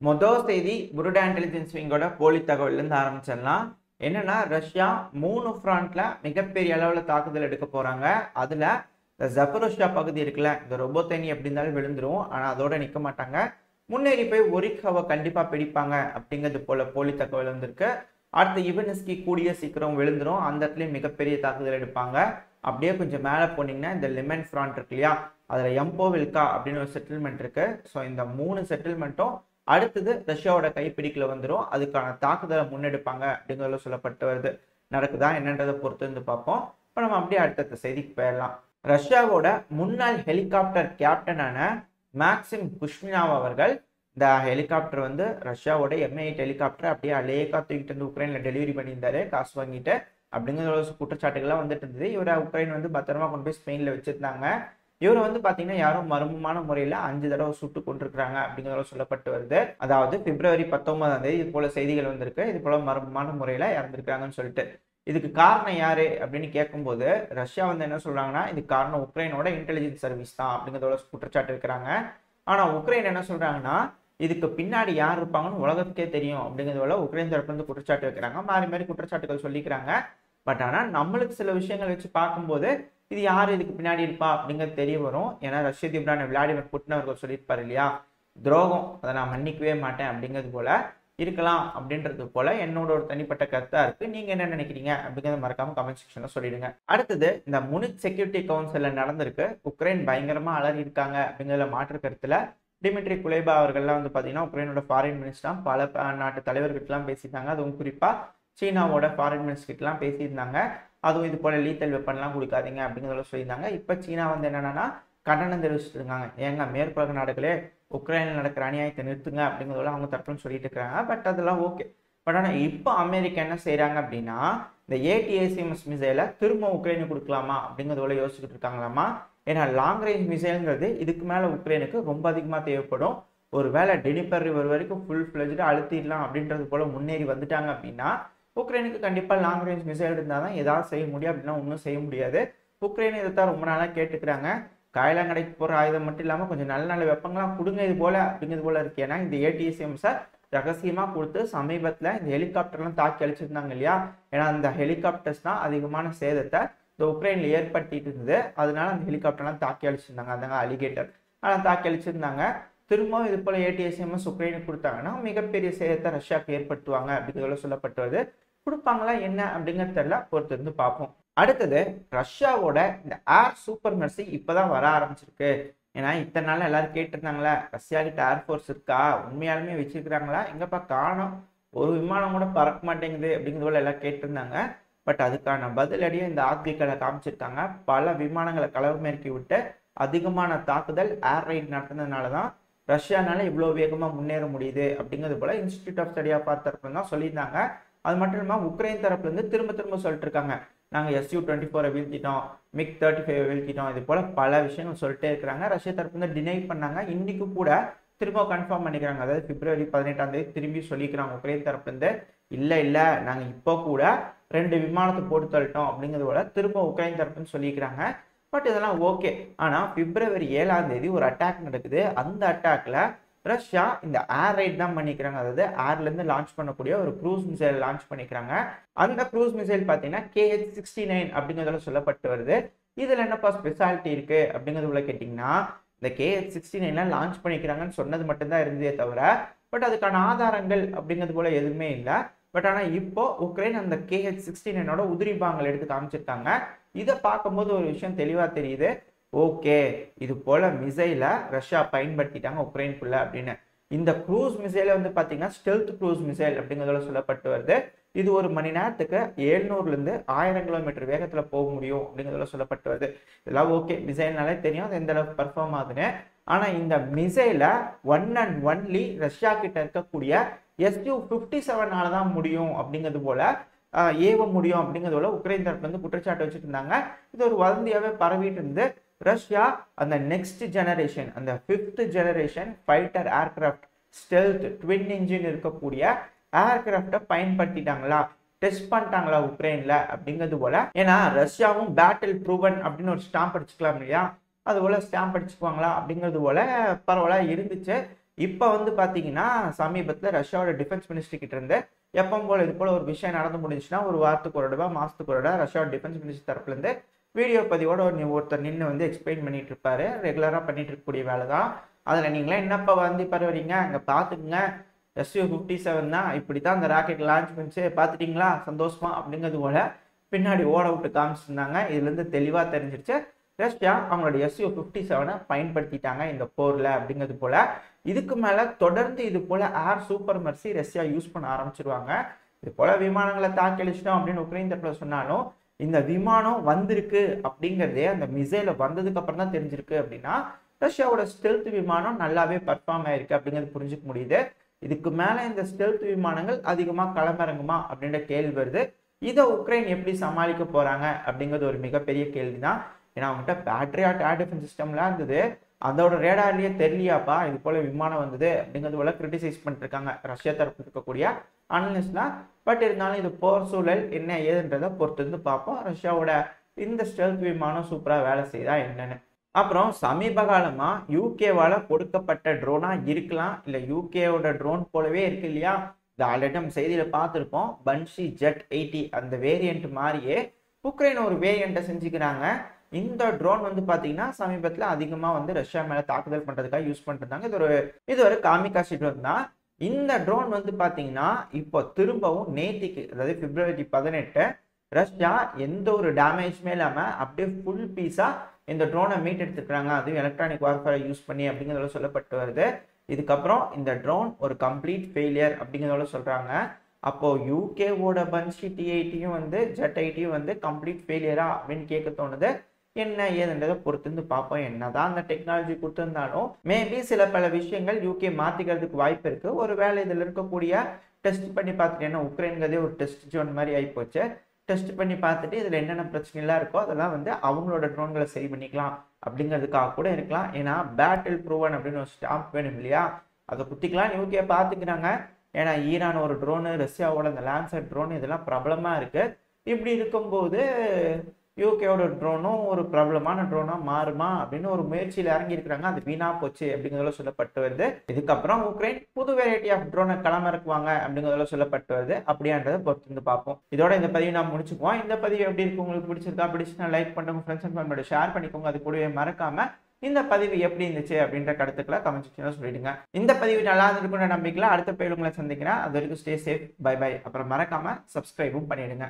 மொதல் செய்தி புருடா இன்டெலிஜென்ஸ் விங்கோட போலி தகவல்லேருந்து ஆரம்பிச்சிடலாம். என்னன்னா ரஷ்யா 3 ஃப்ரண்ட்ல மிகப்பெரிய அளவில் தாக்குதல் எடுக்க போறாங்க. அதுல இந்த ஜப்பரோஷியா பகுதி இருக்குல்ல, இந்த ரொபோத்தேனி எப்படி இருந்தாலும் விழுந்துரும். ஆனா அதோட நிக்க மாட்டாங்க. முன்னேறி போய் ஒரிக்காவை கண்டிப்பா பிடிப்பாங்க அப்படிங்கிறது போல போலி தகவல் வந்திருக்கு. அடுத்து இவனிஸ்கி கூடிய சீக்கிரம் விழுந்துரும். அந்த இடத்துலயும் மிகப்பெரிய தாக்குதல் எடுப்பாங்க. அப்படியே கொஞ்சம் மேலே போனீங்கன்னா இந்த லெமன் ஃப்ராண்ட் இருக்கு இல்லையா, அதுல எம்போவில்கா அப்படின்னு ஒரு செட்டில்மெண்ட் இருக்கு. ஸோ இந்த 3 செட்டில்மெண்ட்டும் அடுத்தது ரஷ்யாவோட கைப்பிடிக்கல வந்துடும். அதுக்கான தாக்குதலை முன்னெடுப்பாங்க அப்படிங்கிறத சொல்லப்பட்டு வருது. நடக்குதா என்னன்றதை பொறுத்து இருந்து பார்ப்போம். இப்போ நம்ம அப்படியே அடுத்த செய்திக்கு போயிடலாம். ரஷ்யாவோட முன்னாள் ஹெலிகாப்டர் கேப்டனான மேக்சிம் குஷ்மினாவ் அவர்கள் இந்த ஹெலிகாப்டர் வந்து ரஷ்யாவோட M8 ஹெலிகாப்டர் அப்படியே அலேக்கா தூக்கிட்டு வந்து உக்ரைன்ல டெலிவரி பண்ணியிருந்தாரு காசு வாங்கிட்டு அப்படிங்கிற குற்றச்சாட்டுகள்லாம் வந்துட்டு இருந்தது. இவரை உக்ரைன் வந்து பத்திரமா கொண்டு போய் ஸ்பெயின்ல வச்சிருந்தாங்க. இவர் வந்து பாத்தீங்கன்னா யாரும் மர்மமான முறையில 5 தடவை சுட்டு கொண்டிருக்கிறாங்க அப்படிங்கிறத சொல்லப்பட்டு வருது. அதாவது பிப்ரவரி 19ஆம் தேதி இது போல செய்திகள் வந்திருக்கு. இது போல மர்மமான முறையில இறந்திருக்காங்கன்னு சொல்லிட்டு. இதுக்கு காரணம் யாரு அப்படின்னு கேட்கும்போது ரஷ்யா வந்து என்ன சொல்றாங்கன்னா இதுக்கு காரணம் உக்ரைனோட இன்டெலிஜென்ஸ் சர்வீஸ் தான் அப்படிங்கிறதோட குற்றச்சாட்டு இருக்கிறாங்க. ஆனா உக்ரைன் என்ன சொல்றாங்கன்னா இதுக்கு பின்னாடி யார் இருப்பாங்கன்னு உலகத்துக்கே தெரியும் அப்படிங்கிறதோட உக்ரைன் தரப்புல இருந்து குற்றச்சாட்டு வைக்கிறாங்க. மாறி மாறி குற்றச்சாட்டுகள் சொல்லிக்கிறாங்க. பட் ஆனா நம்மளுக்கு சில விஷயங்கள் வச்சு பார்க்கும்போது இது யார் இதுக்கு பின்னாடி இருப்பா அப்படிங்கிறது தெரிய வரும். ஏன்னா ரஷ்ய அதிபரான விளாடிமிர் புட்டின் அவர்கள் சொல்லியிருப்பாரு இல்லையா, துரோகம் அதை நான் மன்னிக்கவே மாட்டேன் அப்படிங்கிறது போல இருக்கலாம் அப்படின்றது போல என்னோட ஒரு தனிப்பட்ட கருத்தா இருக்கு. நீங்க என்ன நினைக்கிறீங்க அப்படிங்கிறத மறக்காம கமெண்ட் செக்ஷன்ல சொல்லிடுங்க. அடுத்தது இந்த முனிச் செக்யூரிட்டி கவுன்சில்ல நடந்திருக்கு. உக்ரைன் பயங்கரமா அலறி இருக்காங்க அப்படிங்கிறதுல மாற்று கருத்துல டிமிட்ரி குலேபா அவர்கள்லாம் வந்து பாத்தீங்கன்னா உக்ரைனோட ஃபாரின் மினிஸ்டர் பல நாட்டு தலைவர்கிட்டலாம் பேசிட்டாங்க. அதுவும் குறிப்பா சீனாவோட ஃபாரின் மினிஸ்டர் கிட்டலாம் பேசியிருந்தாங்க. அதுவும் இது போல லீத்தல் வெப்பன்லாம் கொடுக்காதீங்க அப்படிங்கிறத சொல்லியிருந்தாங்க. இப்போ சீனா வந்து என்னன்னா கண்டனம் தெரிவிச்சுட்டு இருக்காங்க. ஏங்க மேற்குலக நாடுகளே உக்ரைனில் நடக்கிற அநியாயத்தை நிறுத்துங்க அப்படிங்கிறத அவங்க தரப்புன்னு சொல்லிட்டு இருக்கிறாங்க. பட் அதெல்லாம் ஓகே. பட் ஆனால் இப்போ அமெரிக்கா என்ன செய்யறாங்க அப்படின்னா இந்த ATACMS மிசைலை திரும்ப உக்ரைனுக்கு கொடுக்கலாமா அப்படிங்கிறதோட யோசிச்சுட்டு இருக்காங்களாமா. ஏன்னா லாங் ரேஞ்ச் மிசைல்ங்கிறது இதுக்கு மேலே உக்ரைனுக்கு ரொம்ப அதிகமாக தேவைப்படும். ஒரு வேளை டெனிப்பர் ரிவர் வரைக்கும் ஃபுல் ஃபிளஜ்டு அழுத்திடலாம் அப்படின்றது போல முன்னேறி வந்துட்டாங்க அப்படின்னா உக்ரைனுக்கு கண்டிப்பாக லாங் ரேஞ்ச் மிசைல் இருந்தால் தான் ஏதாவது செய்ய முடியும். அப்படின்னா ஒன்றும் செய்ய முடியாது. உக்ரைன் இதைத்தான் ரொம்ப நாளாக கேட்டுக்கிறாங்க. காயலாங்கடைக்கு போகிற ஆயுதம் மட்டும் இல்லாமல் கொஞ்சம் நல்ல நல்ல வெப்பங்கள்லாம் கொடுங்க இது போல அப்படிங்கிறது போல இருக்கு. ஏன்னா இந்த ATACMS ரகசியமாக கொடுத்து சமீபத்தில் இந்த ஹெலிகாப்டர்லாம் தாக்கி அழிச்சிருந்தாங்க இல்லையா. ஏன்னா அந்த ஹெலிகாப்டர்ஸ் தான் அதிகமான சேதத்தை இந்த உக்ரைனில் ஏற்படுத்திட்டு இருந்தது. அதனால அந்த ஹெலிகாப்டர்லாம் தாக்கி அழிச்சிருந்தாங்க. அதாங்க அலிகேட்டர் அதெல்லாம் தாக்கி அழிச்சிருந்தாங்க. திரும்பவும் இது போல ATACMS உக்ரைனுக்கு கொடுத்தாங்கன்னா மிகப்பெரிய சேதத்தை ரஷ்யாவுக்கு ஏற்படுத்துவாங்க அப்படிங்கிறத சொல்லப்பட்டு வருது. கொடுப்பாங்களா என்ன அப்படிங்கிறது தெரியல, பொறுத்து இருந்து பார்ப்போம். அடுத்தது ரஷ்யாவோட இந்த ஏர் சூப்பர் மெர்சி இப்பதான் வர ஆரம்பிச்சிருக்கு. ஏன்னா இத்தனை நாள் எல்லாரும் கேட்டிருந்தாங்களா ரஷ்யா கிட்ட ஏர்ஃபோர்ஸ் இருக்கா, உண்மையாலுமே வச்சிருக்கிறாங்களா, எங்கப்பா காணோம், ஒரு விமானம் கூட பறக்க மாட்டேங்குது அப்படிங்கிறது போல எல்லாம் கேட்டிருந்தாங்க. பட் அதுக்கான பதிலடியும் இந்த ஆர்டிக்கலை காமிச்சிருக்காங்க. பல விமானங்களை களமிறக்கி விட்டு அதிகமான தாக்குதல் ஏர் ரைட் நடத்துனதுனால தான் ரஷ்யானால இவ்வளோ வேகமாக முன்னேற முடியுது அப்படிங்கிறது போல இன்ஸ்டிடியூட் ஆஃப் ஸ்டடி ஆஃப் தரப்புல தான் சொல்லியிருந்தாங்க. அது மட்டும் இல்லாமல் உக்ரைன் தரப்புல இருந்து திரும்ப திரும்ப சொல்லிட்டு இருக்காங்க நாங்கள் Su-24 வீழ்த்திட்டோம், MiG-35 வீழ்த்திட்டோம், இது போல பல விஷயங்கள் சொல்லிட்டே இருக்கிறாங்க. ரஷ்யா தரப்புல இருந்து டினை பண்ணாங்க. இன்னைக்கு கூட திரும்ப கன்ஃபார்ம் பண்ணிக்கிறாங்க. அதாவது பிப்ரவரி 18ஆம் தேதி திரும்பி சொல்லிக்கிறாங்க உக்ரைன் தரப்புல இருந்து இல்லை நாங்கள் இப்போ கூட 2 விமானத்தை போட்டு தள்ளிட்டோம் அப்படிங்கிறது போல திரும்ப உக்ரைன் தரப்புன்னு சொல்லிக்கிறாங்க. பட் இதெல்லாம் ஓகே. ஆனால் பிப்ரவரி 7ஆம் தேதி ஒரு அட்டாக் நடக்குது. அந்த அட்டாக்ல ரஷ்யா இந்த ஏர் ரைட் தான் பண்ணிக்கிறாங்க. அதாவது ஏர்லேருந்து லான்ச் பண்ணக்கூடிய ஒரு க்ரூஸ் மிசைல் லான்ச் பண்ணிக்கிறாங்க. அந்த க்ரூஸ் மிசைல் பார்த்தீங்கன்னா KH-69 அப்படிங்கிறதுல சொல்லப்பட்டு வருது. இதில் என்னப்பா ஸ்பெஷாலிட்டி இருக்கு அப்படிங்கிறதுல கேட்டிங்கன்னா இந்த KH-69 லான்ச் பண்ணிக்கிறாங்கன்னு சொன்னது மட்டும்தான் இருந்ததே தவிர பட் அதுக்கான ஆதாரங்கள் அப்படிங்கிறது போல எதுவுமே இல்லை. பட் ஆனால் இப்போ உக்ரைன் அந்த KH-69 உதிரி பாகங்கள் எடுத்து காமிச்சிருக்காங்க. இதை பார்க்கும்போது ஒரு விஷயம் தெளிவாக தெரியுது. ஓகே, இது போல மிசைலை ரஷ்யா பயன்படுத்திட்டாங்க உக்ரைனுக்குள்ள அப்படின்னு. இந்த க்ரூஸ் மிசைலை வந்து பார்த்தீங்கன்னா ஸ்டெல்த் க்ரூஸ் மிசைல் அப்படிங்கிறதுல சொல்லப்பட்டு வருது. இது ஒரு மணி நேரத்துக்கு 700லேருந்து 1000 கிலோமீட்டர் வேகத்தில் போக முடியும் அப்படிங்கிறதுல சொல்லப்பட்டு வருது. இதெல்லாம் ஓகே, மிசைல்னாலே தெரியும் அது எந்த அளவுக்கு பர்ஃபார்ம் ஆகுதுன்னு. ஆனால் இந்த மிசைலை ஒன் அண்ட் ஒன்லி ரஷ்யா கிட்ட இருக்கக்கூடிய Su-57 தான் முடியும் அப்படிங்கிறது போல ஏவ முடியும் அப்படிங்கிறது போல உக்ரைன் தரப்புல இருந்து குற்றச்சாட்டு வச்சுட்டு இருந்தாங்க. இது ஒரு வதந்தியாவே பரவிட்டு இருந்து ரஷ்யா அந்த நெக்ஸ்ட் ஜெனரேஷன் அந்த 5th generation fighter aircraft stealth twin engine இருக்கக்கூடிய ஏர்கிராஃப்டை பயன்படுத்திட்டாங்களா, டெஸ்ட் பண்ணிட்டாங்களா உக்ரைன்ல அப்படிங்கிறது போல. ஏன்னா ரஷ்யாவும் பேட்டில் ப்ரூவன் அப்படின்னு ஒரு ஸ்டாம்ப் அடிச்சுக்கலாம் இல்லையா, அது போல ஸ்டாம்ப் அடிச்சுக்குவாங்களா அப்படிங்கிறது போல பரவாயில்ல இருந்துச்சு. இப்போ வந்து பார்த்தீங்கன்னா சமீபத்தில் ரஷ்யாவோட டிஃபென்ஸ் மினிஸ்ட்ரி கிட்ட இருந்து எப்பவும் போல இது போல ஒரு விஷயம் நடந்து முடிஞ்சுன்னா ஒரு வாரத்துக்கு ஒரு தடவை மாசத்துக்கு ஒரு தடவை ரஷ்யாவோட டிஃபென்ஸ் மினிஸ்ட்ரி தரப்புலேருந்து வீடியோ பதிவோட ஒருத்தர் நின்று வந்து எக்ஸ்பிளைன் பண்ணிட்டு இருப்பாரு. ரெகுலராக பண்ணிட்டு இருக்கக்கூடிய வேலை தான். அதில் நீங்களே என்னப்பா வந்து பரவறீங்க அங்கே பார்த்துக்குங்க, Su-57 தான் இப்படி தான் அந்த ராக்கெட் லான்ச் பண்ணிச்சு பார்த்துட்டிங்களா சந்தோஷமா அப்படிங்கிறது போல பின்னாடி ஓட விட்டு காமிச்சிருந்தாங்க. இதுலேருந்து தெளிவாக தெரிஞ்சிருச்சு ரஷ்யா அவங்களோட Su-57 பயன்படுத்திட்டாங்க இந்த போரில் அப்படிங்கிறது போல. இதுக்கு மேலே தொடர்ந்து இது போல ஏர் சூப்பர் மர்சி ரஷ்யா யூஸ் பண்ண ஆரம்பிச்சிருவாங்க. இது போல விமானங்களை தாக்கலிச்சிட்டோம் அப்படின்னு உக்ரைன் தரப்புல சொன்னாலும் இந்த விமானம் வந்திருக்கு அப்படிங்கிறதே அந்த மிசைல வந்ததுக்கு அப்புறம் தான் தெரிஞ்சிருக்கு. அப்படின்னா ரஷ்யாவோட ஸ்டெல்த் விமானம் நல்லாவே பர்ஃபார்ம் ஆயிருக்கு அப்படிங்கிறது புரிஞ்சுக்க முடியுது. இதுக்கு மேல இந்த ஸ்டெல்த் விமானங்கள் அதிகமா களமிறங்குமா அப்படின்ற கேள்வி வருது. இதை உக்ரைன் எப்படி சமாளிக்க போறாங்க அப்படிங்கிறது ஒரு மிகப்பெரிய கேள்விதான். ஏன்னா அவங்ககிட்ட பேட்ரியாட் ஏர் டிஃபென்ஸ் சிஸ்டம்லாம் இருந்தது, அதோட ரேடார்லயே தெரியலையாப்பா இது போல விமானம் வந்தது அப்படிங்கிறது போல கிரிட்டிசைஸ் பண்ணிட்டு இருக்காங்க ரஷ்யா தரப்பு இருக்கக்கூடிய அனலிஸ்ட்லாம். பட் இருந்தாலும் இது போர் சூழல் என்ன ஏதுன்றதை பொறுத்து இருந்து பார்ப்போம். ரஷ்யாவோட இந்த ஸ்டெல்த் விமானம் சூப்பரா வேலை செய்தா என்னன்னு. அப்புறம் சமீப காலமா யூகேவால கொடுக்கப்பட்ட ட்ரோனா இருக்கலாம், இல்ல யூகேவோட ட்ரோன் போலவே இருக்கு இல்லையா, இந்த ஆல்ரெடி நம்ம செய்தியில பார்த்துருப்போம். பன்ஷி ஜெட் 80 அந்த வேரியன்ட் மாதிரியே உக்ரைன் ஒரு வேரியண்ட்டை செஞ்சுக்கிறாங்க. இந்த ட்ரோன் வந்து பாத்தீங்கன்னா சமீபத்தில் அதிகமா வந்து ரஷ்யா மேல தாக்குதல் பண்றதுக்காக யூஸ் பண்ணிருந்தாங்க. இது ஒரு காமிகாசி ட்ரோன் தான். இந்த ட்ரோன் வந்து பாத்தீங்கன்னா இப்போ திரும்பவும் நேத்திக்கு, அதாவது பிப்ரவரி 18 ரஷ்யா எந்த ஒரு டேமேஜுமே இல்லாம அப்படியே ஃபுல் பீஸா இந்த ட்ரோனை மீட் எடுத்துக்கிறாங்க. அதுவும் எலக்ட்ரானிக் வார்ஃபேரை யூஸ் பண்ணி அப்படிங்கிறத சொல்லப்பட்டு வருது. இதுக்கப்புறம் இந்த ட்ரோன் ஒரு கம்ப்ளீட் ஃபெயிலியர் அப்படிங்கிறத சொல்றாங்க. அப்போ யூகேவோட பன்ஷி T-80 வந்து ஜெட் 80 வந்து கம்ப்ளீட் ஃபெயிலியரா அப்படின்னு கேட்க தோணுது. என்ன ஏதுன்றதை பொறுத்து பார்ப்போம். என்னதான் அந்த டெக்னாலஜி கொடுத்திருந்தாலும் மேபி சில பல விஷயங்கள் யூகே மாத்திக்கிறதுக்கு வாய்ப்பு இருக்கு. ஒருவேளை இதில் இருக்கக்கூடிய டெஸ்ட் பண்ணி பார்த்துட்டு, ஏன்னா உக்ரைன்கிறதே ஒரு டெஸ்ட் ஜோன் மாதிரி ஆகிப்போச்சு, டெஸ்ட் பண்ணி பார்த்துட்டு இதில் என்னென்ன பிரச்சனைலாம் இருக்கோ அதெல்லாம் வந்து அவங்களோட ட்ரோன்களை சரி பண்ணிக்கலாம் அப்படிங்கிறதுக்காக கூட இருக்கலாம். ஏன்னா பேட்டில் ப்ரூவன் அப்படின்னு ஒரு ஸ்டாம்ப் வேணும் இல்லையா, அதை குத்திக்கலாம் யூகே பார்த்துக்கிறாங்க. ஏன்னா ஈரான் ஒரு ட்ரோனு, ரஷ்யாவோட அந்த லான்சர் ட்ரோன் இதெல்லாம் பிரபலமாக இருக்கு. இப்படி இருக்கும்போது யூகேவோட ட்ரோனும் ஒரு பிரபலமான ட்ரோனா மாறுமா அப்படின்னு ஒரு முயற்சியில் இறங்கி இருக்கிறாங்க. அது வீணா போச்சு அப்படிங்கிறதுல சொல்லப்பட்டு வருது. இதுக்கப்புறம் உக்ரைன் புது வெரைட்டி ஆஃப் ட்ரோனை களமிறக்குவாங்க அப்படிங்கிறதுல சொல்லப்பட்டு வருது. அப்படின்றத பொறுத்து வந்து பார்ப்போம். இதோட இந்த பதிவு நான் முடிச்சுக்குவோம். இந்த பதிவு எப்படி இருக்கு, உங்களுக்கு பிடிச்சிருக்கா, பிடிச்சுன்னா லைக் பண்ணுங்க, ஃப்ரெண்ட்ஸ் அண்ட் ஃபேமிலியோட ஷேர் பண்ணிக்கோங்க. அது கூடவே மறக்காம இந்த பதிவு எப்படி இருந்துச்சு அப்படின்ற கருத்துக்களை கமெண்ட் செக்ஷன்ல சொல்லிடுங்க. இந்த பதிவு நல்லா இருந்திருக்குன்ற நம்பிக்கையில அடுத்த பதிவு உங்களை சந்திக்கிறேன். அது வரைக்கும் ஸ்டே சேஃப், பை பை. அப்புறம் மறக்காம சப்ஸ்கிரைபும் பண்ணிடுங்க.